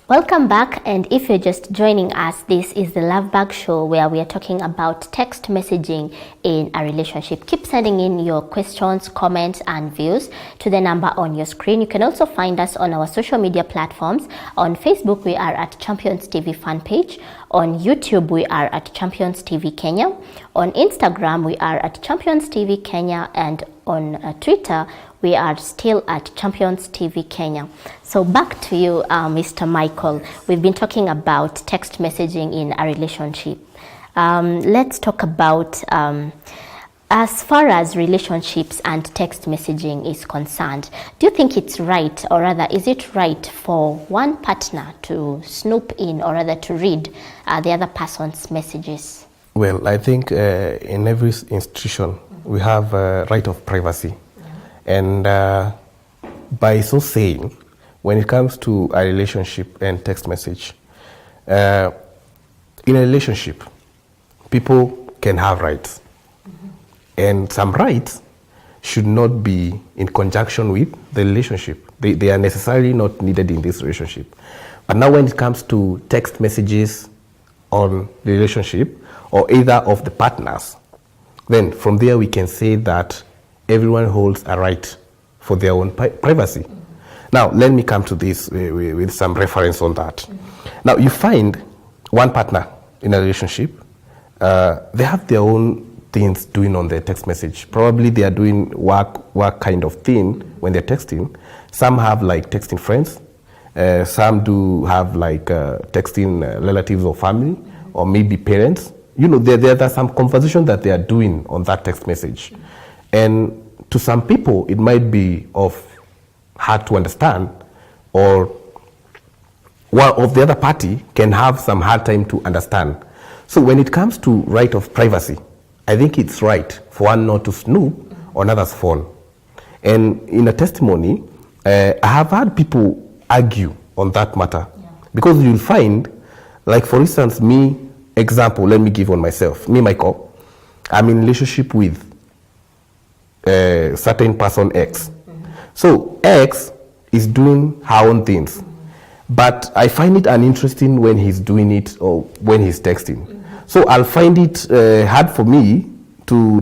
Welcome back, and if you're just joining us, this is the Love Bug Show where we are talking about text messaging in a relationship. Keep sending in your questions, comments, and views to the number on your screen. You can also find us on our social media platforms. On Facebook, we are at Champions TV fan page. On YouTube, we are at Champions TV Kenya. On Instagram, we are at Champions TV Kenya, and on Twitter, we are still at Champions TV Kenya. So back to you, Mr. Michael. We've been talking about text messaging in a relationship. Let's talk about as far as relationships and text messaging is concerned. Do you think it's right, or rather, is it right for one partner to snoop in, or rather to read the other person's messages? Well, I think in every institution, we have a right of privacy. And by so saying, when it comes to a relationship and text message, in a relationship, people can have rights. And some rights should not be in conjunction with the relationship. They are necessarily not needed in this relationship. But now when it comes to text messages on the relationship, or either of the partners, then from there we can say that everyone holds a right for their own privacy. Now, let me come to this with some reference on that. Now, you find one partner in a relationship, they have their own things doing on their text message. Probably they are doing work kind of thing when they're texting. Some have like texting friends. Some do have like texting relatives or family, or maybe parents. You know, there are some conversation that they are doing on that text message. And to some people, it might be hard to understand, or one of the other party can have some hard time to understand. So when it comes to right of privacy, I think it's right for one not to snoop on another's phone. And in a testimony, I have had people argue on that matter. Because you'll find, like for instance, let me give on myself. Me, Michael, I'm in relationship with certain person X. So X is doing her own things. But I find it uninteresting when he's doing it or when he's texting. So I'll find it hard for me to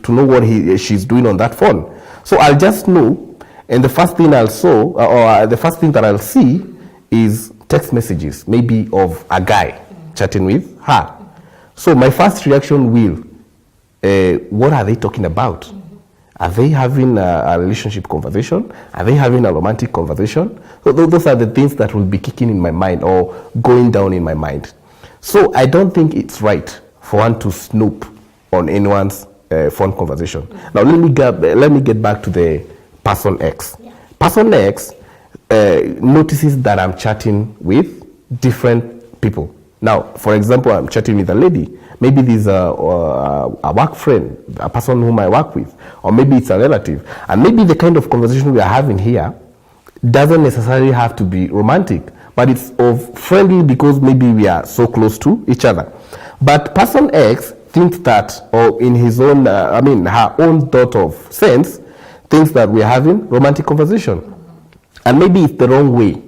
know what she's doing on that phone. So I'll just know, and the first thing the first thing that I'll see is text messages, maybe of a guy chatting with her. So my first reaction will, what are they talking about? Are they having a relationship conversation? Are they having a romantic conversation? So those are the things that will be kicking in my mind or going down in my mind. So I don't think it's right for one to snoop on anyone's phone conversation. Now let me get back to the person X. Person X notices that I'm chatting with different people. Now, for example, I'm chatting with a lady. Maybe there's a work friend, a person whom I work with, or maybe it's a relative. And maybe the kind of conversation we are having here doesn't necessarily have to be romantic, but it's of friendly because maybe we are so close to each other. But person X thinks that, or in his own, her own thought of sense, thinks that we're having romantic conversation. And maybe it's the wrong way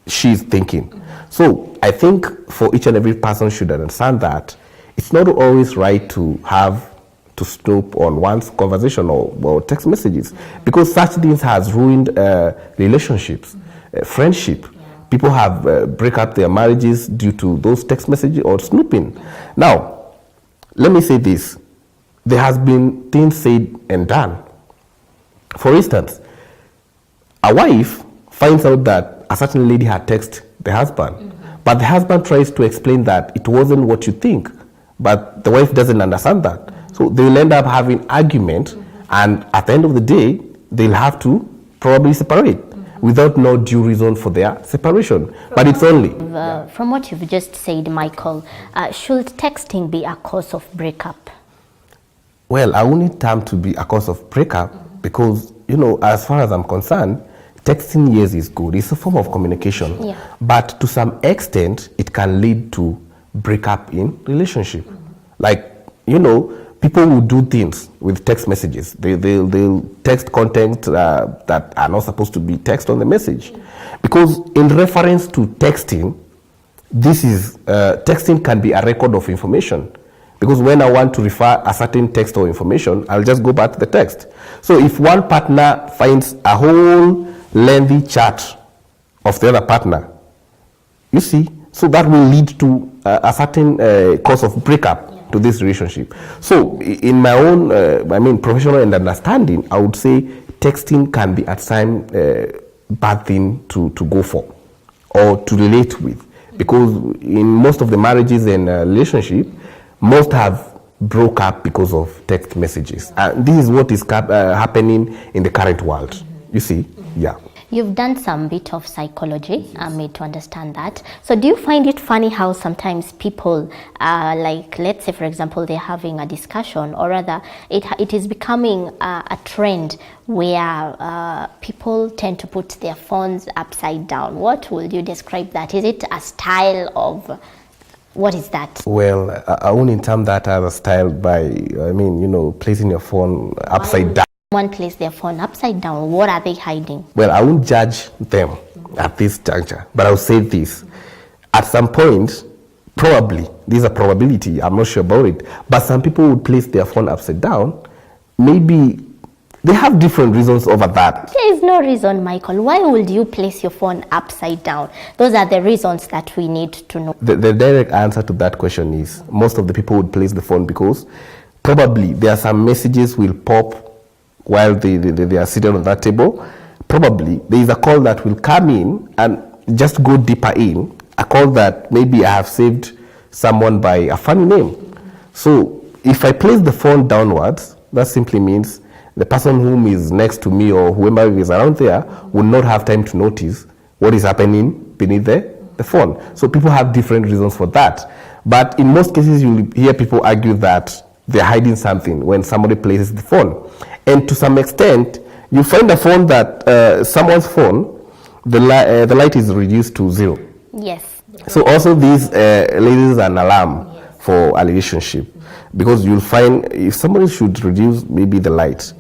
she's thinking. So I think for each and every person should understand that it's not always right to have to snoop on one's conversation or text messages, because such things has ruined relationships, friendship. People have break up their marriages due to those text messages or snooping. Now, let me say this. There has been things said and done. For instance, a wife finds out that a certain lady had texted the husband, but the husband tries to explain that it wasn't what you think, but the wife doesn't understand that. So they'll end up having argument, and at the end of the day, they'll have to probably separate without no due reason for their separation. But it's only... From what you've just said, Michael, should texting be a cause of breakup? Well, I won't need time to be a cause of breakup because, as far as I'm concerned, texting, yes, is good. It's a form of communication. Yeah. But to some extent, it can lead to breakup in relationship. Like, people people will do things with text messages. They'll text content that are not supposed to be text on the message. Because in reference to texting, this is, texting can be a record of information. Because when I want to refer a certain text or information, I'll just go back to the text. So if one partner finds a whole lengthy chat of the other partner, you see, so that will lead to a certain cause of breakup to this relationship. So in my own, professional and understanding, I would say texting can be at times bad thing to go for or to relate with. Because in most of the marriages and relationship, most have broke up because of text messages. This is what is happening in the current world. You see, yeah. You've done some bit of psychology, made to understand that. So do you find it funny how sometimes people, like, let's say, for example, they're having a discussion, or rather, it is becoming a trend where people tend to put their phones upside down. What would you describe that? Is it a style of, what is that? Well, I wouldn't term that as a style by, placing your phone upside down. One place their phone upside down, what are they hiding? Well, I won't judge them at this juncture, but I'll say this. At some point, probably, this is a probability, I'm not sure about it, but some people would place their phone upside down. Maybe they have different reasons over that. There is no reason, Michael. Why would you place your phone upside down? Those are the reasons that we need to know. The direct answer to that question is most of the people would place the phone because probably there are some messages will pop while they are seated on that table. Probably there is a call that will come in and just go deeper in, a call that maybe I have saved someone by a funny name. So if I place the phone downwards, that simply means the person whom is next to me or whoever is around there will not have time to notice what is happening beneath the phone. So people have different reasons for that. But in most cases, you hear people argue that they're hiding something when somebody places the phone. And to some extent, you find a phone that, someone's phone, the light is reduced to 0. Yes. So also this raises an alarm for a relationship. Because you'll find if somebody should reduce maybe the light,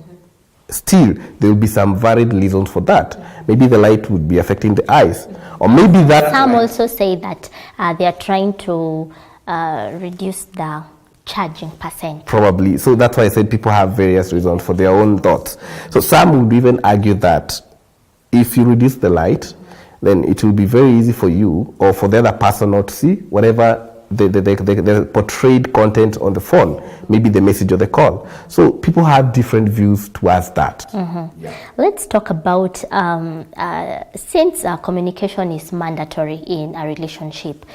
still there will be some varied reasons for that. Maybe the light would be affecting the eyes. Or maybe that... Some also say that they are trying to reduce the charging percent. Probably. So that's why I said people have various reasons for their own thoughts. So some would even argue that if you reduce the light, then it will be very easy for you or for the other person not to see whatever the portrayed content on the phone, maybe the message or the call. So people have different views towards that. Mm-hmm. Yeah. Let's talk about, since communication is mandatory in a relationship,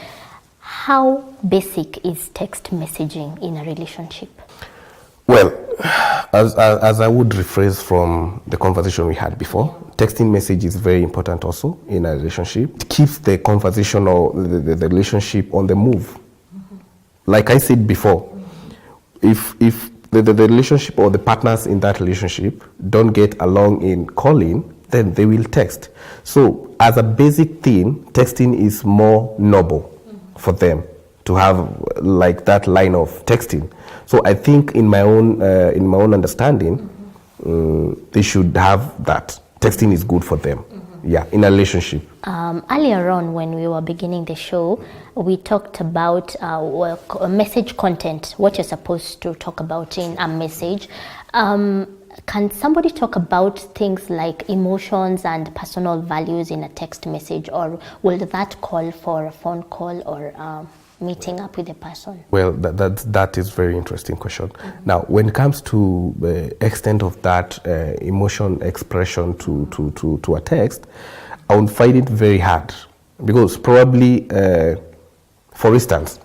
how basic is text messaging in a relationship? Well, as I would rephrase from the conversation we had before, texting message is very important also in a relationship. It keeps the conversation or the relationship on the move. Mm-hmm. Like I said before, if the relationship or the partners in that relationship don't get along in calling, then they will text. So as a basic thing, texting is more noble for them to have like that line of texting. So I think in my own understanding, they should have that. Texting is good for them, yeah, in a relationship. Earlier on, when we were beginning the show, we talked about message content, what you're supposed to talk about in a message. Can somebody talk about things like emotions and personal values in a text message, or will that call for a phone call or meeting up with a person? Well, that is a very interesting question. Mm-hmm. Now, when it comes to the extent of that emotion expression to a text, I would find it very hard because probably, for instance,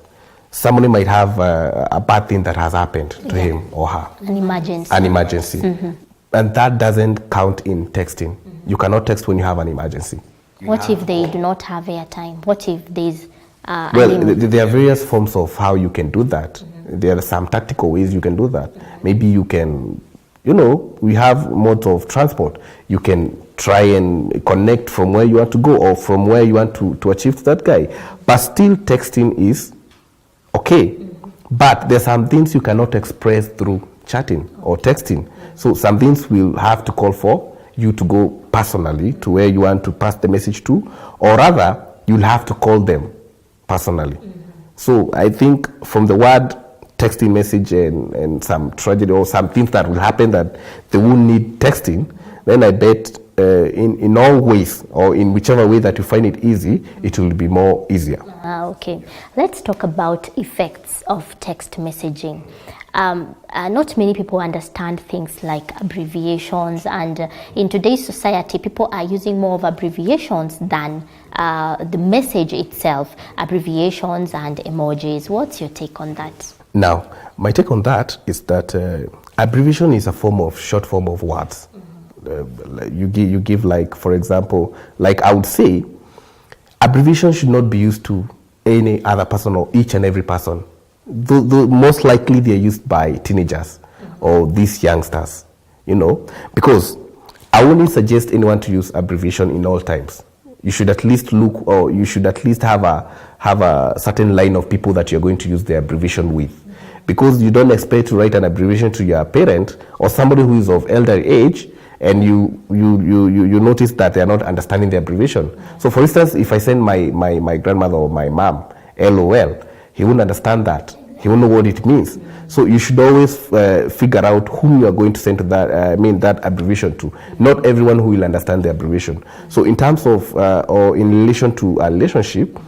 somebody might have a bad thing that has happened to him or her. An emergency. An emergency. Mm-hmm. And that doesn't count in texting. Mm-hmm. You cannot text when you have an emergency. What if they do not have airtime? What if there's... well, there are various forms of how you can do that. Mm-hmm. There are some tactical ways you can do that. Mm-hmm. Maybe you can, we have modes of transport. You can try and connect from where you want to go or from where you want to achieve that guy. But still texting is okay. Mm-hmm. But there's some things you cannot express through chatting or texting. So some things will have to call for you to go personally to where you want to pass the message to, or rather, you'll have to call them personally. So I think from the word texting message and some tragedy or some things that will happen that they won't need texting, then I bet in all ways or in whichever way that you find it easy, it will be more easier. Okay, let's talk about effects of text messaging. Not many people understand things like abbreviations, and in today's society, people are using more of abbreviations than the message itself, abbreviations and emojis. What's your take on that? Now, my take on that is that abbreviation is a short form of words. You give like, for example, like I would say, abbreviation should not be used to any other person or each and every person. Though most likely they're used by teenagers or these youngsters, because I wouldn't suggest anyone to use abbreviation in all times. You should at least look, or you should at least have a certain line of people that you're going to use the abbreviation with, because you don't expect to write an abbreviation to your parent or somebody who is of elder age, and you notice that they are not understanding the abbreviation. So, for instance, if I send my grandmother or my mom LOL, he wouldn't understand that. He won't know what it means. So you should always figure out whom you are going to send to that abbreviation to. Not everyone who will understand the abbreviation. So in terms of or in relation to a relationship,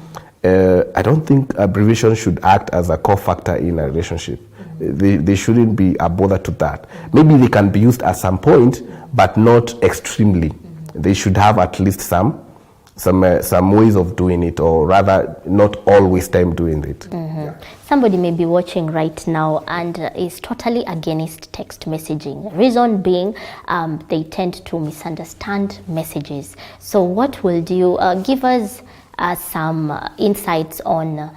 I don't think abbreviation should act as a core factor in a relationship. They shouldn't be a bother to that. Maybe they can be used at some point, but not extremely. They should have at least some ways of doing it, or rather not all waste time doing it. Yeah. Somebody may be watching right now and is totally against text messaging. Reason being, they tend to misunderstand messages. So what will you give us some insights on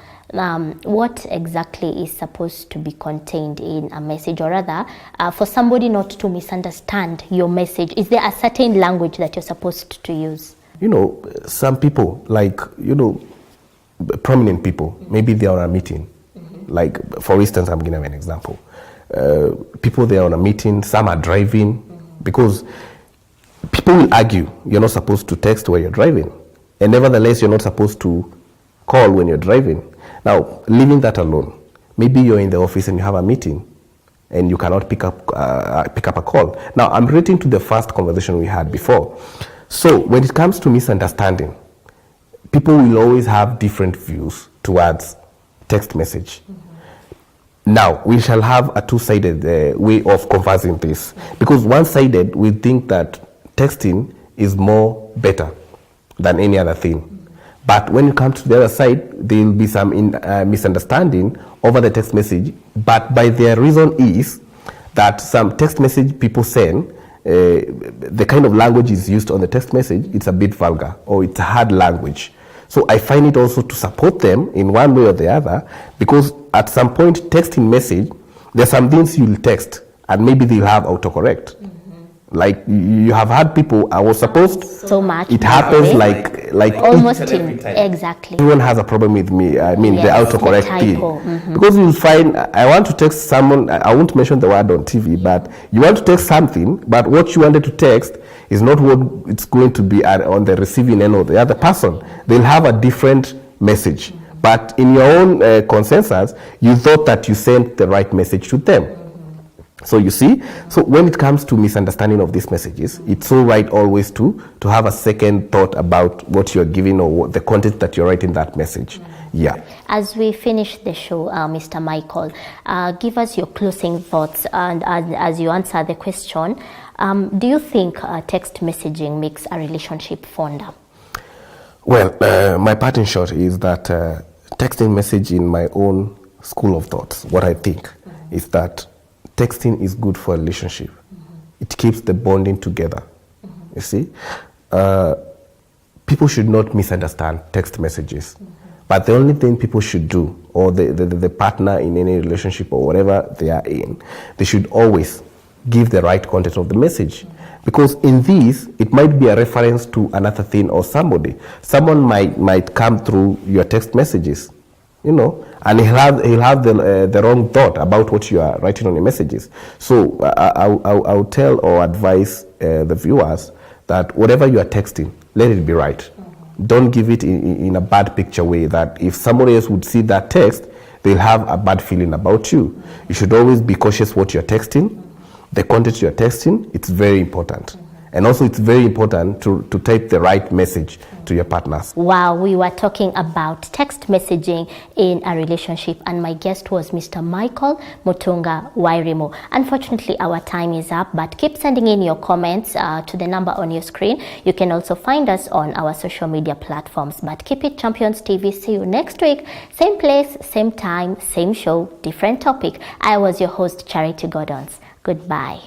what exactly is supposed to be contained in a message, or rather, for somebody not to misunderstand your message? Is there a certain language that you're supposed to use? Some people, like, prominent people, maybe they're on a meeting. Like, for instance, I'm giving an example. People, they're on a meeting, some are driving, because people will argue you're not supposed to text while you're driving. And nevertheless, you're not supposed to call when you're driving. Now, leaving that alone, maybe you're in the office and you have a meeting and you cannot pick up a call. Now, I'm relating to the first conversation we had before. So when it comes to misunderstanding, people will always have different views towards text message. Now, we shall have a two-sided way of conversing this, because one-sided, we think that texting is more better than any other thing. But when you come to the other side, there will be some misunderstanding over the text message, but by their reason is that some text message people send, the kind of language is used on the text message, it's a bit vulgar, or it's a hard language. So I find it also to support them in one way or the other, because at some point, texting message, there's some things you'll text and maybe they'll have autocorrect. Like, you have had people, I was supposed, so much. It happens like almost exactly. Everyone has a problem with me. I mean, the autocorrect thing. Because you'll find, I want to text someone, I won't mention the word on TV, but you want to text something, but what you wanted to text is not what it's going to be on the receiving end of the other person. They'll have a different message. But in your own consensus, you thought that you sent the right message to them. So you see, so when it comes to misunderstanding of these messages, it's so right always to have a second thought about what you're giving or what the content that you're writing that message. Yeah. As we finish the show, Mr. Michael, give us your closing thoughts, and as you answer the question, do you think text messaging makes a relationship fonder? Well, my part in short is that texting message, in my own school of thoughts, what I think is that texting is good for a relationship. It keeps the bonding together. You see, people should not misunderstand text messages. But the only thing people should do, or the partner in any relationship or whatever they are in, they should always give the right content of the message. Because in this, it might be a reference to another thing or somebody. Someone might come through your text messages and he'll have the wrong thought about what you are writing on your messages. So I'll tell or advise the viewers that whatever you are texting, let it be right. Don't give it in a bad picture way that if somebody else would see that text, they'll have a bad feeling about you. You should always be cautious what you're texting. The content you're texting, it's very important. And also it's very important to type the right message to your partners. Wow, we were talking about text messaging in a relationship, and my guest was Mr. Michael Mutunga Wairimu. Unfortunately, our time is up, but keep sending in your comments to the number on your screen. You can also find us on our social media platforms. But keep it Champions TV. See you next week. Same place, same time, same show, different topic. I was your host, Charity Gordons. Goodbye.